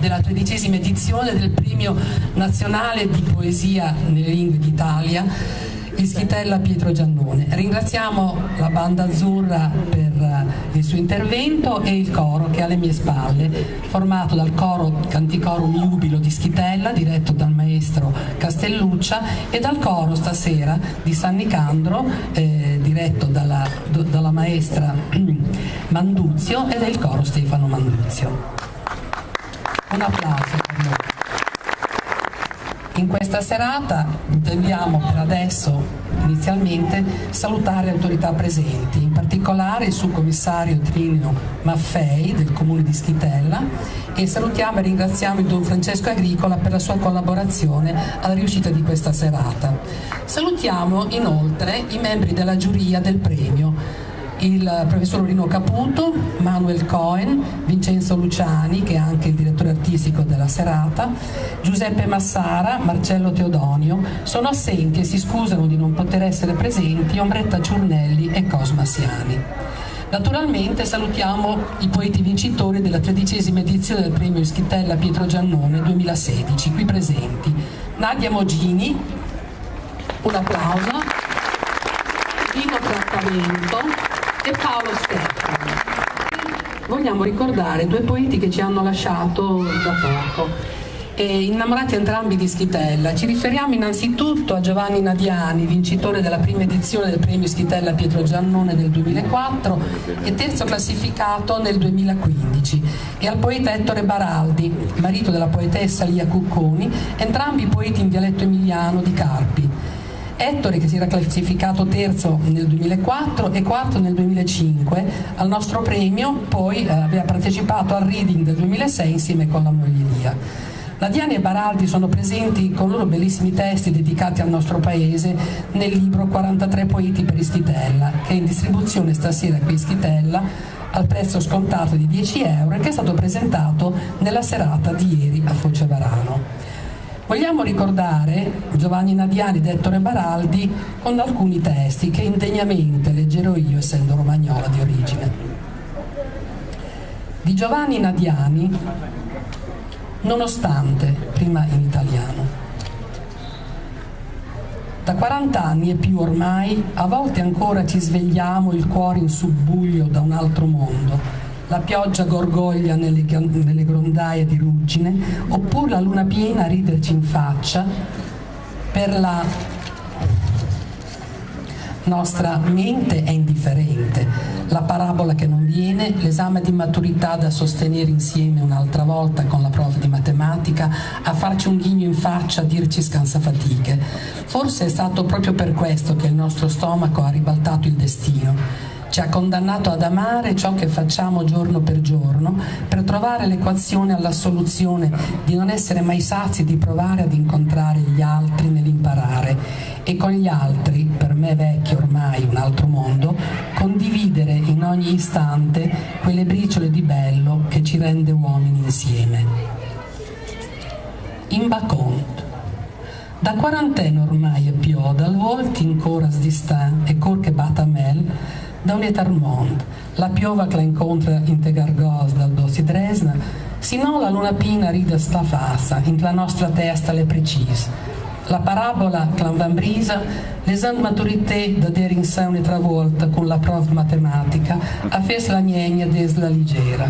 della 13ª edizione del Premio Nazionale di Poesia nelle Lingue d'Italia Ischitella Pietro Giannone. Ringraziamo la Banda Azzurra per il suo intervento e il coro che è alle mie spalle, formato dal coro Canticorum Iubilo di Ischitella, diretto dal maestro Castelluccia, e dal coro stasera di San Nicandro, diretto dalla maestra Manduzio, e del coro Stefano Manduzio. Un applauso per loro. In questa serata intendiamo per adesso inizialmente salutare le autorità presenti, in particolare il subcommissario Trinio Maffei del comune di Ischitella, e salutiamo e ringraziamo il Don Francesco Agricola per la sua collaborazione alla riuscita di questa serata. Salutiamo inoltre i membri della giuria del premio: il professor Rino Caputo, Manuel Cohen, Vincenzo Luciani, che è anche il direttore artistico della serata, Giuseppe Massara, Marcello Teodonio. Sono assenti e si scusano di non poter essere presenti Ombretta Ciurnelli e Cosma Siani. Naturalmente salutiamo i poeti vincitori della 13ª edizione del premio Ischitella Pietro Giannone 2016, qui presenti: Nadia Mogini, un applauso, Dino Trattamento e Paolo Stefano. Vogliamo ricordare due poeti che ci hanno lasciato da poco, innamorati entrambi di Ischitella. Ci riferiamo innanzitutto a Giovanni Nadiani, vincitore della prima edizione del premio Ischitella Pietro Giannone del 2004 e terzo classificato nel 2015, e al poeta Ettore Baraldi, marito della poetessa Lia Cucconi, entrambi poeti in dialetto emiliano di Carpi. Ettore, che si era classificato terzo nel 2004 e quarto nel 2005 al nostro premio, poi aveva partecipato al Reading del 2006 insieme con la moglie Lia. Nadiani e Baraldi sono presenti con loro bellissimi testi dedicati al nostro paese nel libro 43 poeti per Ischitella, che è in distribuzione stasera qui a Ischitella al prezzo scontato di 10 euro e che è stato presentato nella serata di ieri a Focevarano. Vogliamo ricordare Giovanni Nadiani ed Ettore Baraldi con alcuni testi che indegnamente leggerò io, essendo romagnola di origine. Di Giovanni Nadiani, Nonostante, prima in italiano. Da 40 anni e più ormai, a volte ancora ci svegliamo il cuore in subbuglio da un altro mondo. La pioggia gorgoglia nelle grondaie di ruggine, oppure la luna piena a riderci in faccia. Per la nostra mente è indifferente la parabola che non viene, l'esame di maturità da sostenere insieme un'altra volta con la prova di matematica, a farci un ghigno in faccia, a dirci scansafatiche. Forse è stato proprio per questo che il nostro stomaco ha ribaltato il destino. Ci ha condannato ad amare ciò che facciamo giorno per giorno, per trovare l'equazione alla soluzione di non essere mai sazi di provare ad incontrare gli altri nell'imparare, e e con gli altri, per me vecchio ormai un altro mondo, condividere in ogni istante quelle briciole di bello che ci rende uomini insieme. In Bacont. Da quarantena ormai e più, dal volti in coras distant e cor che batamel, da un etermond, la piova che la incontra in te gargos dal dossi Dresna, sino la luna pina ride sta fassa, in la nostra testa le precise. La parabola che van brisa, l'esame maturité da der insieme travolta con la prova matematica, a fes la gnegna des la leggera.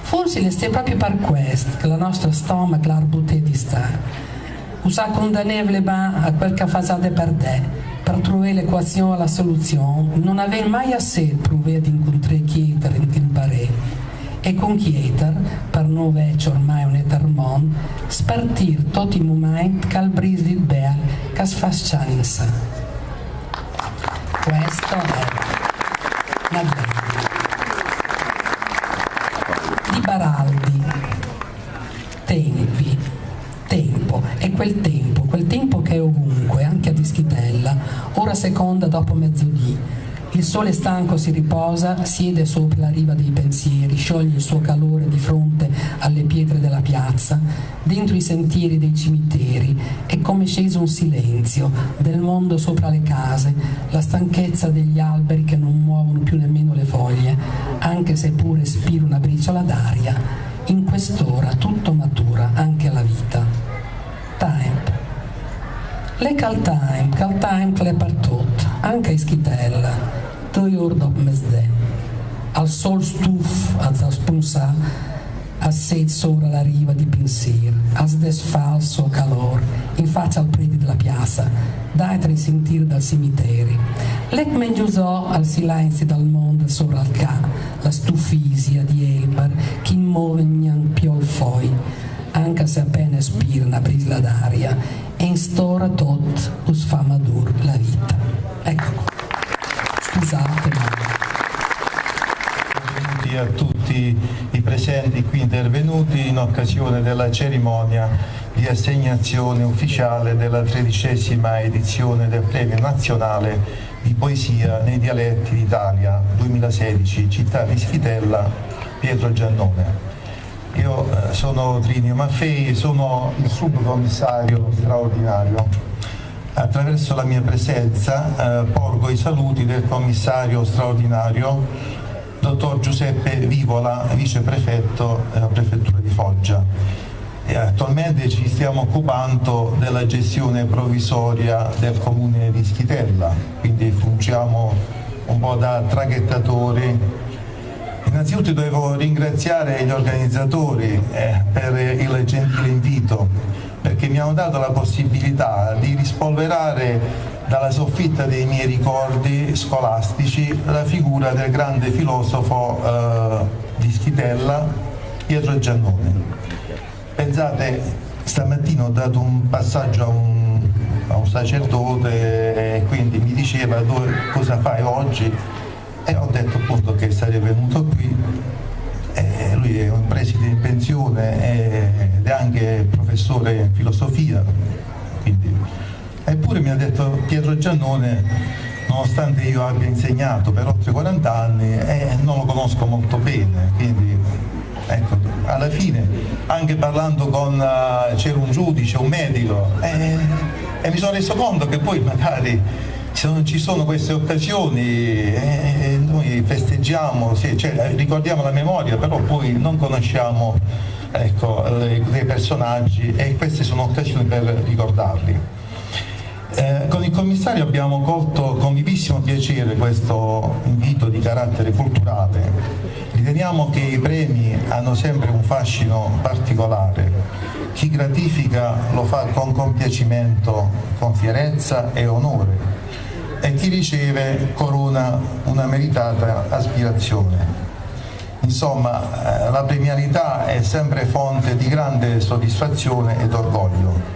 Forse le ste proprio per questo che la nostra stomac l'arbuté di sta. Usa condannevole ba a quel che fasate per te, per trovare l'equazione alla soluzione, non avevi mai assez provare di incontrare Chieter in imparare. E con Chieter, per noi vecchio ormai un etermon, spartir tutti i momenti che al brisli bel che sfasciano in sé. Questo è la vita. Di Baraldi, tempo, è quel tempo che è ovunque, anche a Dischitella, ora seconda dopo mezzodì. Il sole stanco si riposa, siede sopra la riva dei pensieri, scioglie il suo calore di fronte alle pietre della piazza, dentro i sentieri dei cimiteri, è come sceso un silenzio del mondo sopra le case, la stanchezza degli alberi che non muovono più nemmeno le foglie, anche se pure respira una briciola d'aria. In quest'ora tutto matura, anche la vita. Time. Le cal time che le partot, anche in Schitella, 2 ore dopo mezz'è. Al sol stuf, a spunsa, a set sopra la riva di pensier, a sdesfalso calor, in faccia al preti della piazza, dai a sentire dal cimiteri. Lec mengiusò al silenzio dal mondo sopra il ca, la stufisia di Elber, chi muove gnan piol foi, anche se appena spira una brisa d'aria, e in stora tot us fa madur la vita. Ecco, scusate ma... A tutti i presenti qui intervenuti in occasione della cerimonia di assegnazione ufficiale della 13ª edizione del Premio Nazionale di Poesia nei Dialetti d'Italia 2016, città di Schitella, Pietro Giannone. Io sono Trinio Maffei, sono il subcommissario straordinario. Attraverso la mia presenza porgo i saluti del commissario straordinario dottor Giuseppe Vivola, viceprefetto della prefettura di Foggia. E attualmente ci stiamo occupando della gestione provvisoria del comune di Schitella, quindi fungiamo un po' da traghettatori. Innanzitutto devo ringraziare gli organizzatori per il gentile invito, perché mi hanno dato la possibilità di rispolverare dalla soffitta dei miei ricordi scolastici la figura del grande filosofo di Schitella, Pietro Giannone. Pensate, stamattina ho dato un passaggio a un sacerdote e quindi mi diceva cosa fai oggi, e ho detto appunto che sarei venuto qui. Lui è un preside in pensione ed è anche professore in filosofia, quindi. Eppure mi ha detto Pietro Giannone, nonostante io abbia insegnato per oltre 40 anni, non lo conosco molto bene, quindi ecco, alla fine anche parlando con c'era un giudice, un medico, e mi sono reso conto che poi magari se non ci sono queste occasioni noi festeggiamo, cioè, ricordiamo la memoria, però poi non conosciamo, ecco, dei personaggi, e queste sono occasioni per ricordarli. Con il commissario abbiamo colto con vivissimo piacere questo invito di carattere culturale. Riteniamo che i premi hanno sempre un fascino particolare. Chi gratifica lo fa con compiacimento, con fierezza e onore, e chi riceve corona una meritata aspirazione. Insomma, la premialità è sempre fonte di grande soddisfazione ed orgoglio.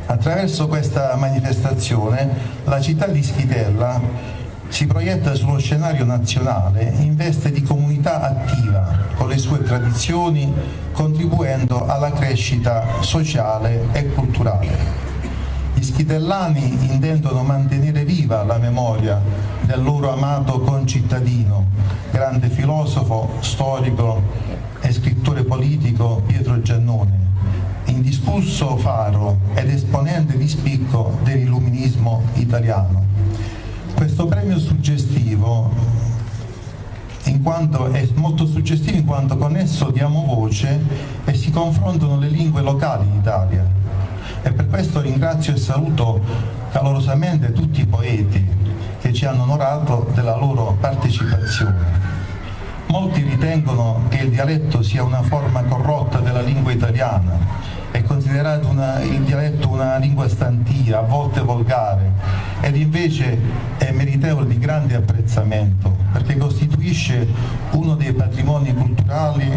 Attraverso questa manifestazione la città di Schitella si proietta sullo scenario nazionale in veste di comunità attiva, con le sue tradizioni, contribuendo alla crescita sociale e culturale. Gli schitellani intendono mantenere viva la memoria del loro amato concittadino, grande filosofo, storico e scrittore politico Pietro Giannone, indiscusso faro ed esponente di spicco dell'illuminismo italiano. Questo premio suggestivo è molto suggestivo in quanto con esso diamo voce e si confrontano le lingue locali in Italia. E per questo ringrazio e saluto calorosamente tutti i poeti che ci hanno onorato della loro partecipazione. Molti ritengono che il dialetto sia una forma corrotta della lingua italiana, è considerato il dialetto una lingua stantia, a volte volgare, ed invece è meritevole di grande apprezzamento perché costituisce uno dei patrimoni culturali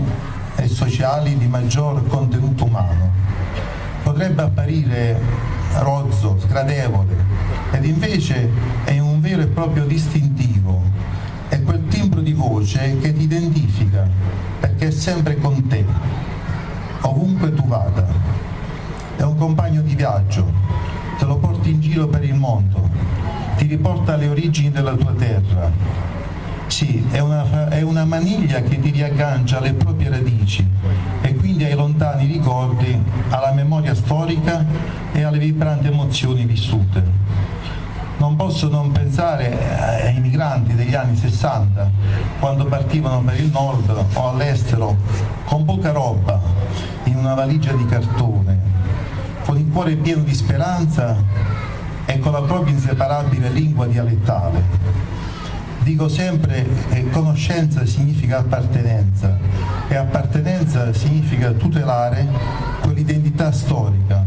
e sociali di maggior contenuto umano. Potrebbe apparire rozzo, sgradevole, ed invece è un vero e proprio distintivo. È quel timbro di voce che ti identifica perché è sempre con te, ovunque tu vada. È un compagno di viaggio, te lo porti in giro per il mondo, ti riporta alle origini della tua terra. Sì, è una maniglia che ti riaggancia alle proprie radici e quindi ai lontani ricordi, alla memoria storica e alle vibranti emozioni vissute. Non posso non pensare ai migranti degli anni 60, quando partivano per il nord o all'estero con poca roba, in una valigia di cartone, con il cuore pieno di speranza e con la propria inseparabile lingua dialettale. Dico sempre che conoscenza significa appartenenza e appartenenza significa tutelare quell'identità storica,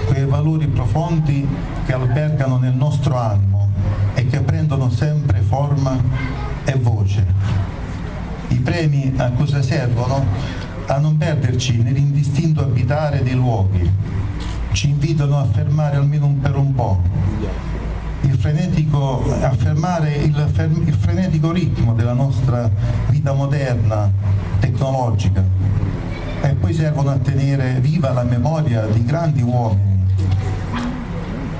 quei valori profondi che albergano nel nostro animo e che prendono sempre forma e voce. I premi a cosa servono? A non perderci nell'indistinto abitare dei luoghi. Ci invitano a fermare almeno per un po' affermare il frenetico ritmo della nostra vita moderna, tecnologica, e poi servono a tenere viva la memoria di grandi uomini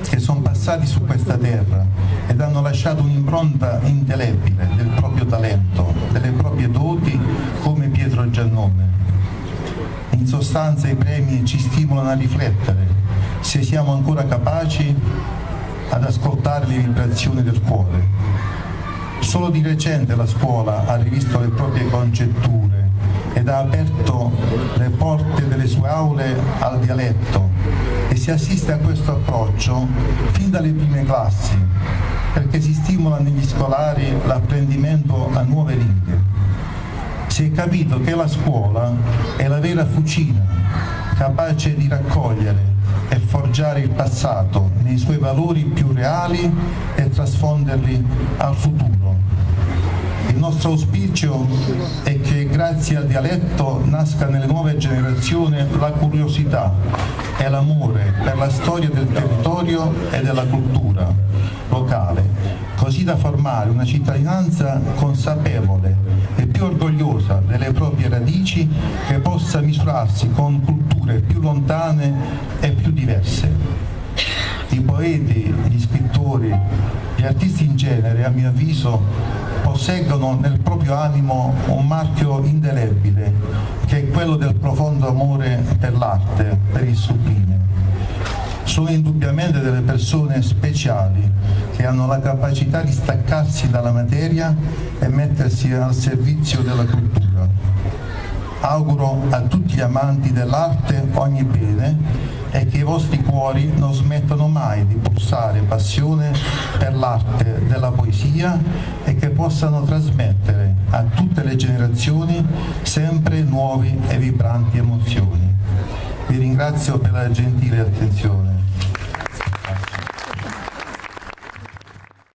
che sono passati su questa terra ed hanno lasciato un'impronta indelebile del proprio talento, delle proprie doti, come Pietro Giannone. In sostanza i premi ci stimolano a riflettere se siamo ancora capaci ad ascoltare le vibrazioni del cuore. Solo di recente la scuola ha rivisto le proprie concetture ed ha aperto le porte delle sue aule al dialetto e si assiste a questo approccio fin dalle prime classi, perché si stimola negli scolari l'apprendimento a nuove lingue. Si è capito che la scuola è la vera fucina, capace di raccogliere e forgiare il passato nei suoi valori più reali e trasfonderli al futuro. Il nostro auspicio è che grazie al dialetto nasca nelle nuove generazioni la curiosità e l'amore per la storia del territorio e della cultura locale, così da formare una cittadinanza consapevole e più orgogliosa delle proprie radici, che possa misurarsi con culture più lontane e più diverse. I poeti, gli scrittori, gli artisti in genere, a mio avviso, posseggono nel proprio animo un marchio indelebile, che è quello del profondo amore per l'arte, per il sublime. Sono indubbiamente delle persone speciali che hanno la capacità di staccarsi dalla materia e mettersi al servizio della cultura. Auguro a tutti gli amanti dell'arte ogni bene e che i vostri cuori non smettano mai di pulsare passione per l'arte della poesia e che possano trasmettere a tutte le generazioni sempre nuove e vibranti emozioni. Vi ringrazio per la gentile attenzione.